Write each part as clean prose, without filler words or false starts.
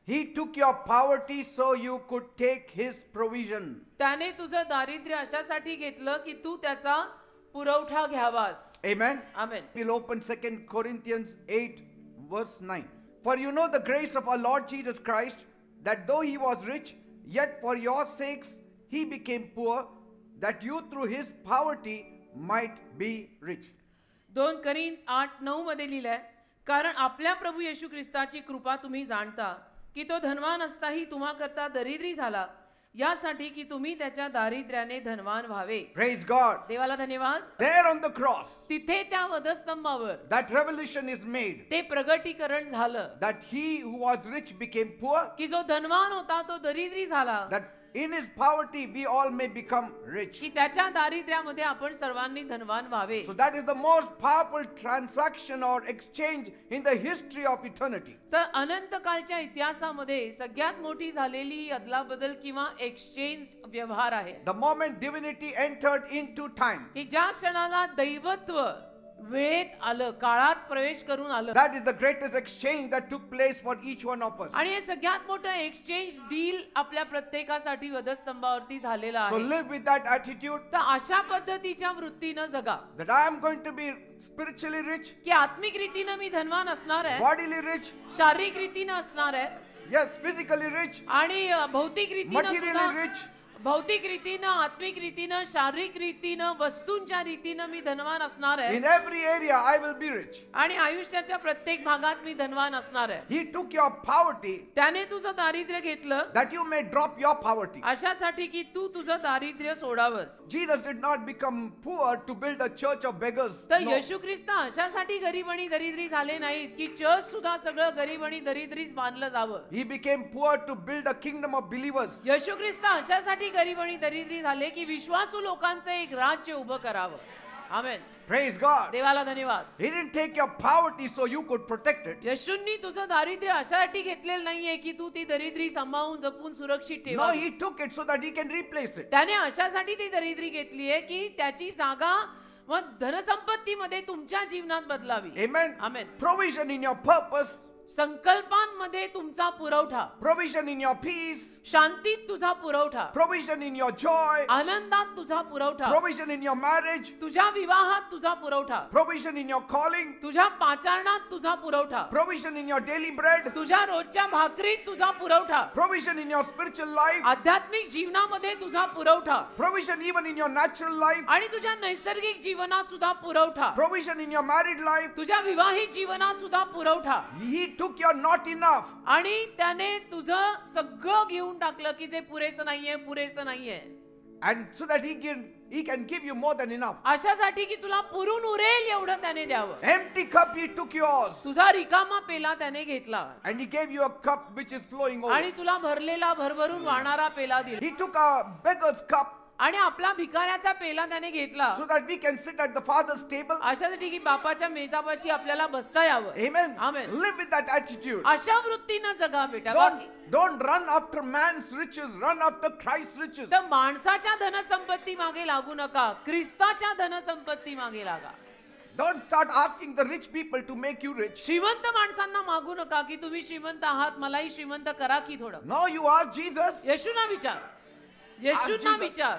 He took your poverty so you could take his provision. त्याने तुझं दारिद्र्य अशासाठी घेतलं की तू त्याचा पुरवठा घ्यावास. Amen. Amen. We'll open 2 Corinthians 8 verse 9. For you know the grace of our Lord Jesus Christ, that though he was rich, yet for your sakes he became poor, that you through his poverty might be rich. 2 Corinth 8:9 मध्ये लिहिलंय, कारण आपल्या प्रभू येशू ख्रिस्ताची कृपा तुम्ही जाणता की तो धनवान असताही तुम्हा करता दरिद्री झाला, यासाठी की तुम्ही त्याच्या दारिद्र्याने धनवान व्हावे. Praise God. देवाला धन्यवाद. There on the cross, तिथे त्या वधस्तंभावर that revelation is made ते प्रगटीकरण झालं that he who was rich became poor, की जो धनवान होता तो दरिद्री झाला, that in his poverty we all may become rich. की त्याच्या दारिद्र्यामध्ये आपण सर्वांनी धनवान व्हावे. So that is the most powerful transaction or exchange in the history of eternity. तर अनंत कालच्या इतिहासामध्ये सगळ्यात मोठी झालेली ही अदलाबदल किंवा एक्सचेंज व्यवहार आहे. The moment divinity entered into time, की ज्या क्षणाला दैवत्व वेळेत आलं, काळात प्रवेश करून आलं, that is the greatest exchange that took place for each one of us. आणि हे सगळ्यात मोठं एक्सचेंज डील आपल्या प्रत्येकासाठी वधस्तंभावरती झालेला So आहे. live with that attitude तर अशा पद्धतीच्या वृत्तीनं जगा that I am going to be spiritually rich, की आत्मिक रीतीनं मी धनवान असणार आहे, bodily rich, शारीरिक रीतीनं असणार आहे, yes, physically rich, आणि भौतिक रीतीनं materially सुद्धा, rich. भौतिक रीतीनं, आत्मिक रीतीनं, शारीरिक रीतीनं, वस्तूंच्या रीतीनं मी धनवान असणार आहे, In every area I will be rich. आणि आयुष्याच्या प्रत्येक भागात मी धनवान असणार आहे. He took your poverty त्याने तुझं दारिद्र्य घेतलं that you may drop your poverty. अशासाठी की तू तुझं दारिद्र्य सोडावंस. Jesus did not become poor to build a church of beggars. तर No. येशू ख्रिस्त अशासाठी गरीब आणि दरिद्री झाले नाहीत की चर्च सुद्धा सगळं गरीब आणि दरिद्रीच बांधलं जावं. He became poor to build a kingdom of believers. येशू ख्रिस्त अशासाठी गरीब आणि दरिद्री झाले की विश्वासू लोकांचं एक राज्य उभं करावं. आमेन. Praise God. देवाला धन्यवाद. He didn't take your poverty so you could protect it. येशूंनी तुझं दारिद्र्य अशासाठी घेतलेलं नाहीये की तू ती दरिद्री सांभाळून जपून सुरक्षित No, ठेवा. he took it so that he can replace it. त्याने अशासाठी ती दरिद्री घेतलीये की त्याची जागा व धनसंपत्तीमध्ये तुमच्या जीवनात बदलावी. Amen. Amen. Provision in your purpose, संकल्पांमध्ये तुमचा पुरवठा, provision in your peace, शांतीत तुझा पुरवठा, provision in your joy, आनंदात तुझा पुरवठा, provision in your marriage, तुझ्या विवाहात तुझा पुरवठा, provision in your calling, तुझ्या पाचारणात तुझा पुरवठा, provision in your daily bread, तुझ्या रोजच्या भाकरीत तुझा पुरवठा, provision in your spiritual life, आध्यात्मिक जीवनामध्ये तुझा पुरवठा, provision even in your natural life, आणि तुझ्या नैसर्गिक जीवनात सुद्धा पुरवठा, provision in your married life. तुझ्या विवाहित जीवनात सुद्धा पुरवठा. He took your not enough आणि त्याने तुझं सगळं घेऊन टाकलं की जे पुरेसं नाहीये, पुरेसं नाहीये, and so that he can give you more than enough. अशासाठी की तुला पुरून उरेल एवढं त्याने द्यावं. Empty cup he took yours तुझा रिकामा पेला त्याने घेतला and he gave you a cup which is flowing over. आणि तुला भरलेला भरभरून वाहणारा पेला दिला. He took a beggar's cup आणि आपला भिकाऱ्याचा पेला त्याने घेतला so that we can sit at the Father's table. अशासाठी की बापाच्या मेजापाशी आपल्याला बसता यावं. Amen. Amen. Live with that attitude. अशा वृत्तीनं जगा बेटा. Don't run after man's riches, run after Christ's riches. तर माणसाच्या धनसंपत्ती मागे लागू नका, ख्रिस्ताच्या धनसंपत्ती मागे लागा. Don't start asking the rich people to make you rich. श्रीमंत माणसांना मागू नका की तुम्ही श्रीमंत आहात, मलाही श्रीमंत करा की थोडं. No, you are Jesus. येशूंना विचार, येशूंना Jesus. विचार.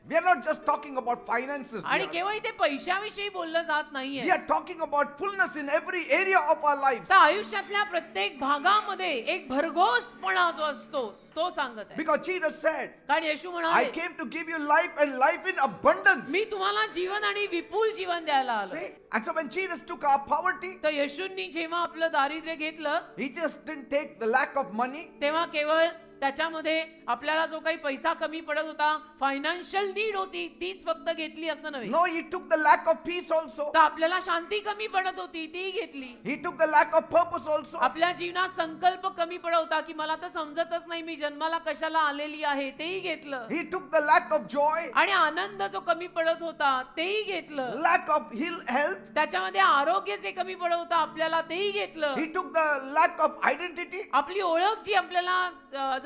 We are not just talking about finances आणि here. केवळ इथे पैशाविषयी बोललं जात We नाहीये. are talking about fullness in every area of our lives. तर आयुष्यातल्या प्रत्येक भागामध्ये एक भरघोसपणा जो असतो तो सांगत आहे. Because Jesus said, कारण येशू I म्हणाले, came to give you life and life in abundance. मी तुम्हाला जीवन आणि विपुल जीवन द्यायला आलो. See? And so when Jesus took our poverty, तर येशूंनी जेव्हा आपलं दारिद्र्य घेतलं he just didn't take the lack of money. तेव्हा केवळ त्याच्यामध्ये आपल्याला जो काही पैसा कमी पडत होता, फायनान्शियल नीड होती, तीच फक्त घेतली असं नव्हे. No, he took the lack of peace also. तर आपल्याला शांती कमी पडत होती, ती घेतली. He took the lack of purpose also. आपल्या जीवनात संकल्प कमी पडत होता की मला तर समजतच नाही मी जन्माला कशाला आलेली आहे, तेही घेतलं. He took the lack of joy, आणि आनंद जो कमी पडत होता तेही घेतलं. lack of health. त्याच्यामध्ये आरोग्य जे कमी पडत होतं आपल्याला तेही घेतलं. He took the lack of identity. आपली ओळख जी आपल्याला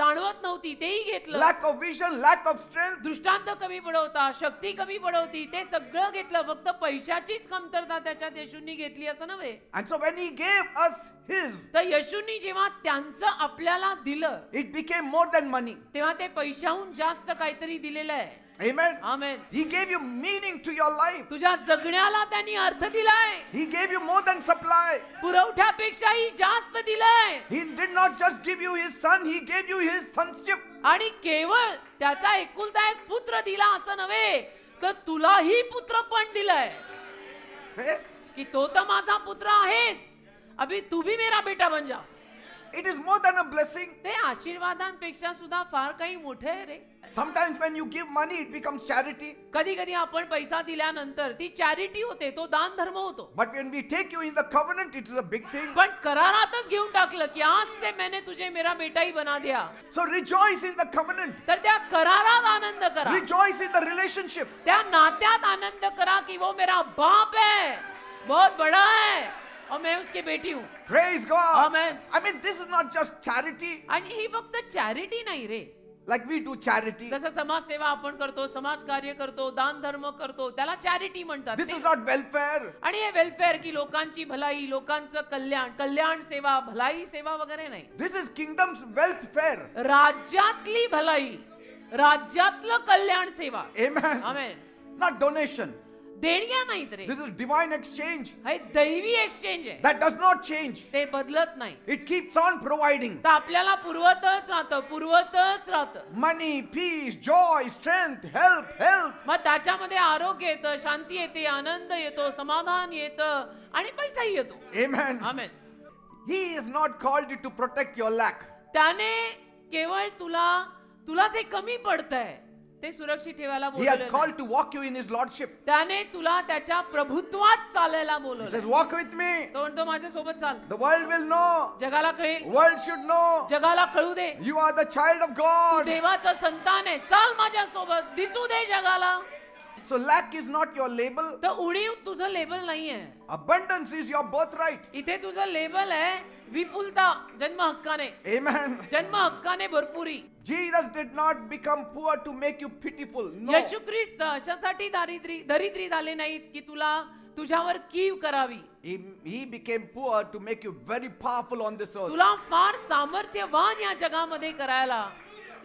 जाणवत नव्हती तेही घेतलं. lack of vision, lack of strength. दृष्टांत कमी पडवता, शक्ती कमी पडवती, ते सगळं घेतलं. फक्त पैशाचीच कमतरता त्याच्यात येशूंनी घेतली असं नव्हे. And so when he gave us his, तर येशूंनी जेव्हा त्यांचं आपल्याला दिलं, it became more than money. तेव्हा ते पैशाहून जास्त काहीतरी दिलेलं आहे. Amen. Amen. He gave you meaning to your life. तुझ्या जगण्याला त्यांनी अर्थ दिलाय. He gave you more than supply. पुरवठ्यापेक्षाही जास्त दिलाय. He did not just give you his son, he gave you his sonship. आणि केवळ त्याचा एकुलता एक पुत्र दिला असं नव्हे, तर तुलाही पुत्र पण दिलाय. Say, की तो तर माझा पुत्र आहेच, अभी तू भी मेरा बेटा बन जा. it is more than a blessing. ते आशीर्वादांपेक्षा सुद्धा फार काही मोठे आहे रे. Sometimes when you give money, it becomes charity. कधी कधी आपण पैसा दिल्यानंतर ती चॅरिटी होते, तो दान धर्म होतो. But when we take you in the covenant, it is a big thing. पण करारातच घेऊन टाकलं की आज से मैंने तुझे मेरा बेटा ही बना दिया. So rejoice in the covenant. तर त्या करारात आनंद करा, Rejoice in the relationship. त्या नात्यात आनंद करा की वो मेरा बाप है, बहुत बड़ा है, और मैं उसकी बेटी हूँ. Praise God. Amen. I mean, this is not just charity आणि ही फक्त चॅरिटी नाही रे. like we do charity. जसं समाज सेवा आपण करतो, समाज कार्य करतो, दान धर्म करतो, त्याला चॅरिटी म्हणतात. This is not welfare. आणि हे वेलफेअर की लोकांची भलाई, लोकांचं कल्याण, कल्याण सेवा, भलाई सेवा वगैरे नाही. This is kingdom's welfare. राज्यातली भलाई, राज्यातलं कल्याण सेवा. Amen. आमेन. Not donation. देणग्या नाहीत रे, This is divine exchange. हे दैवी एक्सचेंज आहे. That does not change. ते बदलत नाही. It keeps on providing तर आपल्याला पुरवतच राहतं, पुरवतच राहतं. money, peace, joy, strength, help, health. मग त्याच्यामध्ये आरोग्य येतं, शांती येते, आनंद येतो, समाधान येतं आणि पैसाही येतो. Amen. Amen. He is not called you to protect your lack. त्याने केवळ तुला जे कमी पडतंय ते सुरक्षित ठेवायला He has बोलवलं. called to walk you in his lordship. त्याने तुला त्याच्या प्रभुत्वात चालायला He says, बोलवलं. walk with me. तो म्हणतो माझ्या सोबत चाल, The world will know. जगाला कळेल, World should know. जगाला कळू दे, You are the child of Tu God. देवाचं संतान आहे, चाल माझ्या सोबत, दिसू दे जगाला. So lack is not your label. तर उणीव तुझं लेबल नाहीये. Abundance is your birthright. इथे तुझं लेबल आहे विपुलता, जन्म हक्काने. Amen. जन्म हक्काने भरपुरी. Jesus did not become poor to make you pitiful. No. येशू ख्रिस्त अशासाठी दरिद्री झाले नाहीत की तुला तुझ्यावर कीव करावी. He became poor to make you very powerful on this earth. तुला फार सामर्थ्यवान या जगामध्ये करायला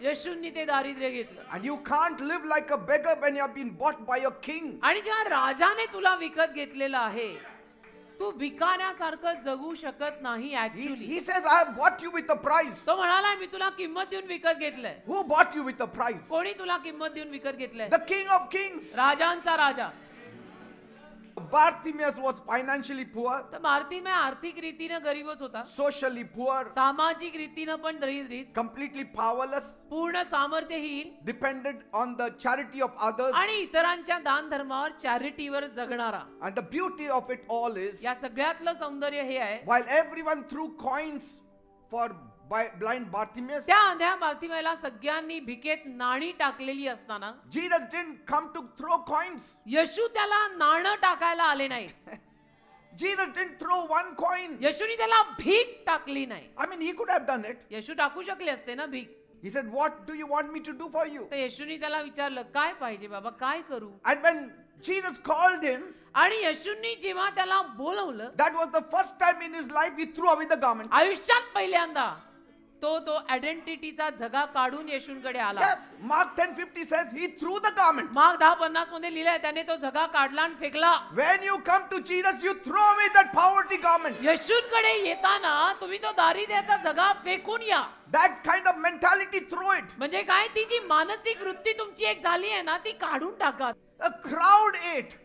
येशूंनी ते दारिद्र्य घेतलं. And you can't live like a beggar when you have been bought by a king. आणि जेव्हा राजाने तुला विकत घेतलेलं आहे, तू भिकाऱ्यासारखं जगू शकत नाही. Actually He says, I have bought you with a price. तो म्हणाला मी तुला किंमत देऊन विकत घेतलंय. Who bought you with a price? कोणी तुला किंमत देऊन विकत घेतलंय? The King of Kings. राजांचा Raja. Bartimaeus was financially poor, तर बार्तिमेय आर्थिक रीतीनं गरीबच होता, socially poor, सामाजिक रीतीनं पण दरिद्रीच, completely powerless, पूर्ण सामर्थ्यहीन dependent on the charity of others. आणि इतरांच्या दान धर्मावर, चॅरिटीवर जगणारा. And the beauty of it all is, या सगळ्यातलं सौंदर्य हे आहे, while everyone threw coins for blind Bartimaeus, त्या अंध्या बार्तिमेयला सगळ्यांनी भिकेत नाणी टाकलेली असताना Jesus didn't come to throw coins. येशू त्याला नाणं टाकायला आले नाही. Jesus didn't throw one coin. येशूनी त्याला भीक टाकली नाही. I mean, he could have done it. येशू टाकू शकले असते ना भीक. He said, what do you want me to do for you? तर येशूनी त्याला विचारलं काय पाहिजे बाबा, काय करू. And when Jesus called him, आणि येशूंनी जेव्हा त्याला बोलवलं, that was the first time in his life he threw away the garment. आयुष्यात पहिल्यांदा तो आयडेंटिटीचा झगा काढून येशूंकडे आला. Yes, Mark 10:50 says he threw the garment. Mark 10:50 मध्ये लिहिलंय त्याने तो झगा काढला आणि फेकला. When you come to Jesus, you throw away that poverty garment. येशूंकडे येताना तुम्ही तो दारिद्र्याचा झगा फेकून या. That kind of mentality, throw it. म्हणजे काय, ती जी मानसिक वृत्ती तुमची एक झाली आहे ना, ती काढून टाका. A crowd ate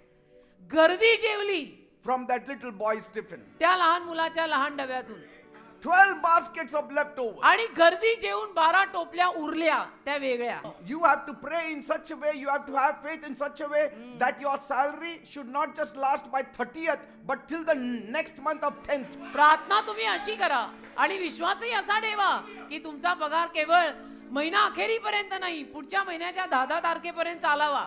गर्दी जेवली from that little boy's tiffin. त्या लहान मुलाच्या लहान डब्यातून. 12 baskets of leftovers. आणि गर्दी जेवून 12 टोपल्या उरल्या त्या वेगळ्या. You have to pray in such a way, you have to have faith in such a way that your salary should not just last by 30th, but till the next month of 10th. प्रार्थना तुम्ही अशी करा आणि विश्वासही असा ठेवा की तुमचा पगार केवळ महिना अखेरीपर्यंत नाही, पुढच्या महिन्याच्या 10 तारखेपर्यंत चालावा.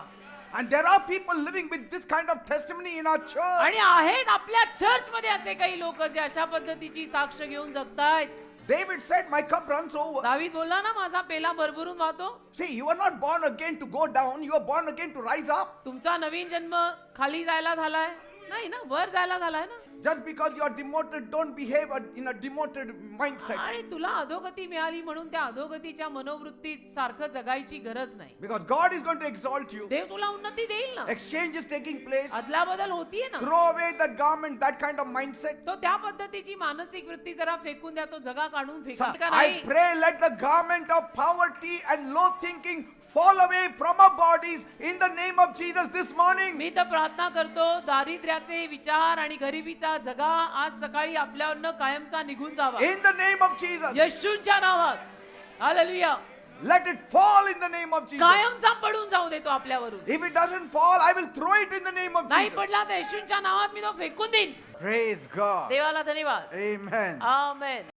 And there are people living with this kind of testimony in our church. आणि आहेत आपल्या चर्च मध्ये असे काही लोक जे अशा पद्धतीची साक्ष घेऊन जगतायत. David said, my cup runs over. दावीद बोलला ना, माझा पेला भरभरून वाहतो. See, you are not born again to go down. You are born again to rise up. तुमचा नवीन जन्म खाली जायला झालाय नाही ना, वर जायला झालाय ना. Just because you are demoted, don't behave in a demoted mindset. आणि तुला अधोगती मिळाली म्हणून त्या अधोगतीच्या मनोवृत्तीत सारखं जगायची गरज नाही. Because God is going to exalt you. देव तुला उन्नती देईल ना. Exchange is taking place. अदला बदल होतीये ना. Throw away that garment, that kind of mindset. तो त्या पद्धतीची मानसिक वृत्ती जरा फेकून द्या, तो जगा काढून So, फेकून का I नाही. pray let the garment of poverty and low thinking fall away from our bodies in the name of Jesus this morning. मी तर प्रार्थना करतो, दारिद्र्याचे विचार आणि गरिबीचा जगा आज सकाळी आपल्यावरनं कायमचा निघून जावा In the name of Jesus. येशूच्या नावात. Hallelujah. Let it fall in the name of Jesus. कायमचा पडून जाऊ देतो आपल्यावरून. If it doesn't fall, I will throw it in the name of नाही Jesus. पडला तर येशूच्या नावात मी तो फेकून देईन. Praise God. देवाला धन्यवाद. Amen. आमेन.